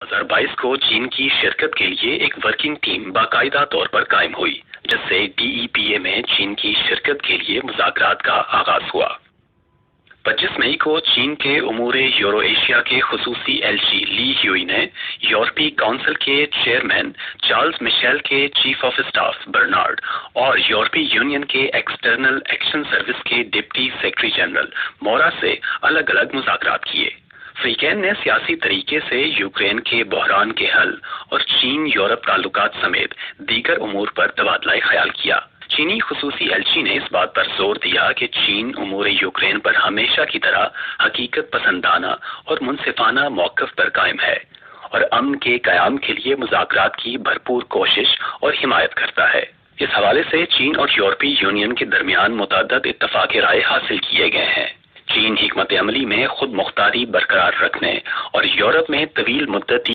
2022 کو چین کی شرکت کے لیے ایک ورکنگ ٹیم باقاعدہ طور پر قائم ہوئی، جس سے DEPA میں چین کی شرکت کے لیے مذاکرات کا آغاز ہوا۔ 25 مئی کو چین کے امور یورو ایشیا کے خصوصی ایلچی لی ہیوئی نے یورپی کونسل کے چیئرمین چارلز میشل کے چیف آف اسٹاف برنارڈ اور یورپی یونین کے ایکسٹرنل ایکشن سروس کے ڈپٹی سیکرٹری جنرل مورا سے الگ الگ مذاکرات کیے۔ فریقین نے سیاسی طریقے سے یوکرین کے بحران کے حل اور چین یورپ تعلقات سمیت دیگر امور پر تبادلہ خیال کیا۔ چینی خصوصی ایلچی نے اس بات پر زور دیا کہ چین امور یوکرین پر ہمیشہ کی طرح حقیقت پسندانہ اور منصفانہ موقف پر قائم ہے اور امن کے قیام کے لیے مذاکرات کی بھرپور کوشش اور حمایت کرتا ہے۔ اس حوالے سے چین اور یورپی یونین کے درمیان متعدد اتفاق رائے حاصل کیے گئے ہیں۔ چین حکمت عملی میں خود مختاری برقرار رکھنے اور یورپ میں طویل مدتی